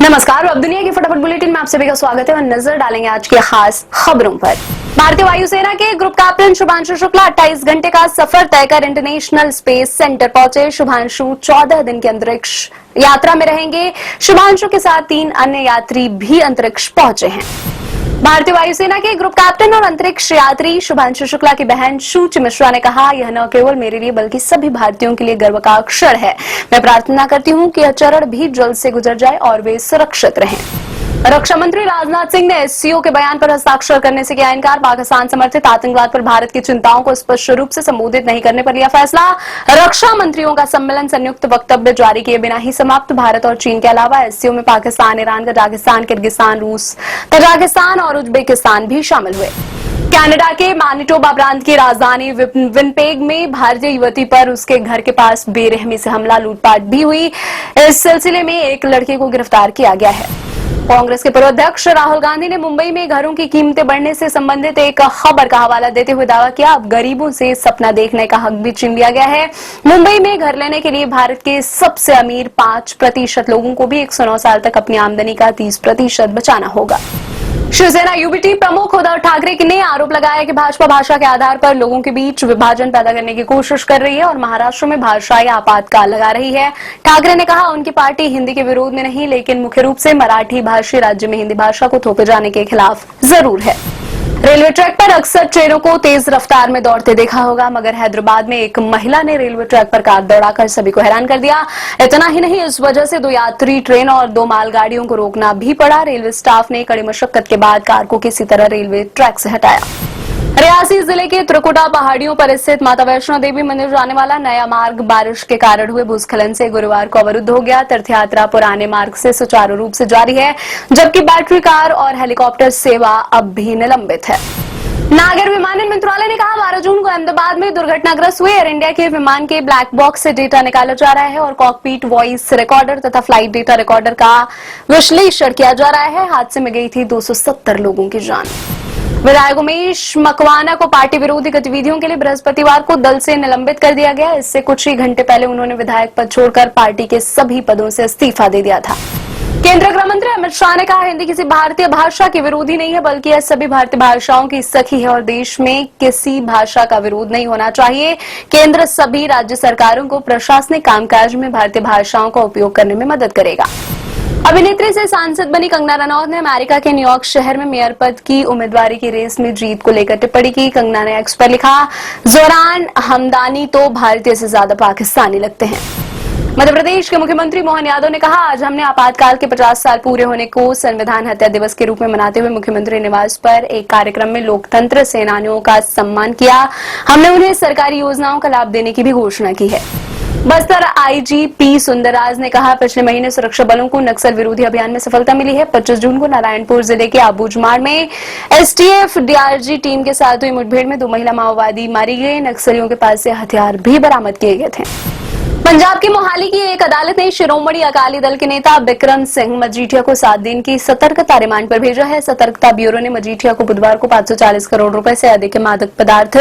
नमस्कार, अब दुनिया की फटाफट बुलेटिन में आप सभी का स्वागत है और नजर डालेंगे आज की खास खबरों पर। भारतीय वायुसेना के ग्रुप कैप्टन शुभांशु शुक्ला 28 घंटे का सफर तय कर इंटरनेशनल स्पेस सेंटर पहुंचे। शुभांशु 14 दिन की अंतरिक्ष यात्रा में रहेंगे। शुभांशु के साथ 3 अन्य यात्री भी अंतरिक्ष पहुंचे हैं। भारतीय वायुसेना के ग्रुप कैप्टन और अंतरिक्ष यात्री शुभांशु शुक्ला की बहन शुचि मिश्रा ने कहा, यह न केवल मेरे लिए बल्कि सभी भारतीयों के लिए गर्व का क्षण है। मैं प्रार्थना करती हूं कि यह चरण भी जल्द से गुजर जाए और वे सुरक्षित रहें। रक्षा मंत्री राजनाथ सिंह ने एससीओ के बयान पर हस्ताक्षर करने से किया इनकार। पाकिस्तान समर्थित आतंकवाद पर भारत की चिंताओं को स्पष्ट रूप से संबोधित नहीं करने पर लिया फैसला। रक्षा मंत्रियों का सम्मेलन संयुक्त वक्तव्य जारी किए बिना ही समाप्त। भारत और चीन के अलावा एससीओ में पाकिस्तान, ईरान, कजाकिस्तान, किर्गिस्तान, रूस, तजाकिस्तान और उज्बेकिस्तान भी शामिल हुए। कनाडा के मैनिटोबा प्रांत की राजधानी विनिपेग में भारतीय युवती पर उसके घर के पास बेरहमी से हमला, लूटपाट भी हुई। इस सिलसिले में एक लड़के को गिरफ्तार किया गया है। कांग्रेस के पूर्व अध्यक्ष राहुल गांधी ने मुंबई में घरों की कीमतें बढ़ने से संबंधित एक खबर का हवाला देते हुए दावा किया, अब गरीबों से सपना देखने का हक भी छीन लिया गया है। मुंबई में घर लेने के लिए भारत के सबसे अमीर 5% लोगों को भी 109 साल तक अपनी आमदनी का 30% बचाना होगा। शिवसेना यूबीटी प्रमुख उद्धव ठाकरे ने आरोप लगाया कि भाजपा भाषा के आधार पर लोगों के बीच विभाजन पैदा करने की कोशिश कर रही है और महाराष्ट्र में भाषाई आपातकाल लगा रही है। ठाकरे ने कहा, उनकी पार्टी हिंदी के विरोध में नहीं लेकिन मुख्य रूप से मराठी भाषी राज्य में हिंदी भाषा को थोपे जाने के खिलाफ जरूर है। रेलवे ट्रैक पर अक्सर ट्रेनों को तेज रफ्तार में दौड़ते देखा होगा, मगर हैदराबाद में एक महिला ने रेलवे ट्रैक पर कार दौड़ाकर सभी को हैरान कर दिया। इतना ही नहीं, इस वजह से 2 यात्री ट्रेन और 2 मालगाड़ियों को रोकना भी पड़ा। रेलवे स्टाफ ने कड़ी मशक्कत के बाद कार को किसी तरह रेलवे ट्रैक से हटाया। रियासी जिले के त्रिकुटा पहाड़ियों पर स्थित माता वैष्णो देवी मंदिर जाने वाला नया मार्ग बारिश के कारण हुए भूस्खलन से गुरुवार को अवरुद्ध हो गया। तीर्थयात्रा पुराने मार्ग से सुचारू रूप से जारी है, जबकि बैटरी कार और हेलीकॉप्टर सेवा अब भी निलंबित है। नागर विमानन मंत्रालय ने कहा, 12 जून को अहमदाबाद में दुर्घटनाग्रस्त हुए एयर इंडिया के विमान के ब्लैक बॉक्स से डेटा निकाला जा रहा है और कॉकपीट वॉइस रिकॉर्डर तथा फ्लाइट डेटा रिकॉर्डर का विश्लेषण किया जा रहा है। हादसे में गई थी 270 लोगों की जान। विधायक उमेश मकवाना को पार्टी विरोधी गतिविधियों के लिए बृहस्पतिवार को दल से निलंबित कर दिया गया। इससे कुछ ही घंटे पहले उन्होंने विधायक पद छोड़कर पार्टी के सभी पदों से इस्तीफा दे दिया था। केंद्रीय गृह मंत्री अमित शाह ने कहा, हिंदी किसी भारतीय भाषा की विरोधी नहीं है, बल्कि यह सभी भारतीय भाषाओं की सखी है और देश में किसी भाषा का विरोध नहीं होना चाहिए। केंद्र सभी राज्य सरकारों को प्रशासनिक कामकाज में भारतीय भाषाओं का उपयोग करने में मदद करेगा। अभिनेत्री से सांसद बनी कंगना रनौत ने अमेरिका के न्यूयॉर्क शहर में मेयर पद की उम्मीदवारी की रेस में जीत को लेकर टिप्पणी की। कंगना ने एक्स पर लिखा, जोरान हमदानी तो भारतीय से ज्यादा पाकिस्तानी लगते हैं। मध्य प्रदेश के मुख्यमंत्री मोहन यादव ने कहा, आज हमने आपातकाल के 50 साल पूरे होने को संविधान हत्या दिवस के रूप में मनाते हुए मुख्यमंत्री निवास पर एक कार्यक्रम में लोकतंत्र सेनानियों का सम्मान किया। हमने उन्हें सरकारी योजनाओं का लाभ देने की भी घोषणा की है। बस्तर आईजीपी सुंदरराज ने कहा, पिछले महीने सुरक्षा बलों को नक्सल विरोधी अभियान में सफलता मिली है। 25 जून को नारायणपुर जिले के आबूजमाड़ में एसटीएफ डीआरजी टीम के साथ हुई मुठभेड़ में 2 महिला माओवादी मारी गई। नक्सलियों के पास से हथियार भी बरामद किए गए थे। पंजाब की मोहाली की एक अदालत ने शिरोमणि अकाली दल के नेता बिक्रम सिंह मजीठिया को 7 दिन की सतर्कता रिमांड पर भेजा है। सतर्कता ब्यूरो ने मजीठिया को बुधवार को 540 करोड़ रुपए से अधिक के मादक पदार्थ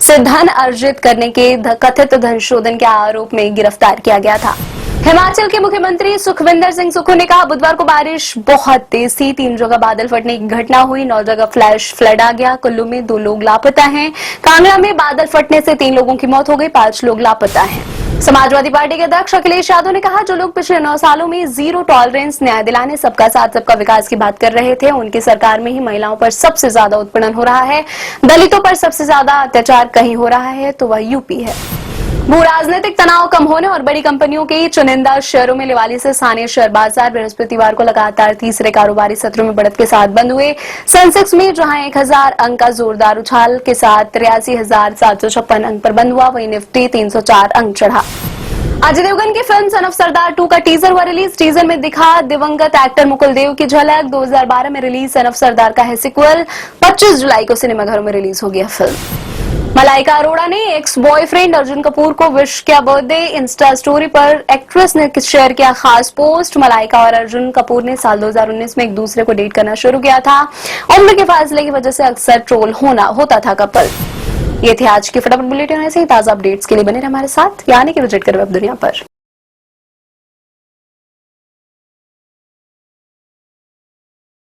से धन अर्जित करने के कथित धन शोधन के आरोप में गिरफ्तार किया गया था। हिमाचल के मुख्यमंत्री सुखविंदर सिंह सुक्खू ने कहा, बुधवार को बारिश बहुत तेज थी, 3 जगह बादल फटने की घटना हुई, 9 जगह फ्लैश फ्लड आ गया। कुल्लू में 2 लोग लापता हैं। कांगड़ा में बादल फटने से 3 लोगों की मौत हो गई, 5 लोग लापता हैं। समाजवादी पार्टी के अध्यक्ष अखिलेश यादव ने कहा, जो लोग पिछले 9 सालों में जीरो टॉलरेंस न्याय दिलाने, सबका साथ सबका विकास की बात कर रहे थे, उनकी सरकार में ही महिलाओं पर सबसे ज्यादा उत्पीड़न हो रहा है। दलितों पर सबसे ज्यादा अत्याचार कहीं हो रहा है तो वह यूपी है। भू राजनीतिक तनाव कम होने और बड़ी कंपनियों के चुनिंदा शेयरों में लिवाली से स्थानीय शेयर बाजार बृहस्पतिवार को लगातार तीसरे कारोबारी सत्रों में बढ़त के साथ बंद हुए। सेंसेक्स में जहां 1000 अंक का जोरदार उछाल के साथ 83,756 अंक पर बंद हुआ, वहीं निफ्टी 304 अंक चढ़ा। अजय देवगन की फिल्म सन ऑफ सरदार 2 का टीजर हुआ रिलीज। टीजर में दिखा दिवंगत एक्टर मुकुल देव की झलक। 2012 में रिलीज सन ऑफ सरदार का है सिक्वल। 25 जुलाई को सिनेमाघरों में रिलीज होगी फिल्म। मलाइका अरोड़ा ने एक्स बॉयफ्रेंड अर्जुन कपूर को विश किया बर्थडे। इंस्टा स्टोरी पर एक्ट्रेस ने शेयर किया खास पोस्ट। मलाइका और अर्जुन कपूर ने साल 2019 में एक दूसरे को डेट करना शुरू किया था। उम्र के फासले की वजह से अक्सर ट्रोल होता था कपल। ये थे आज की फटाफट बुलेटिन। ऐसे ही ताजा अपडेट्स के लिए बने रहे हमारे साथ, यानी कि विजिट करें वेब दुनिया पर।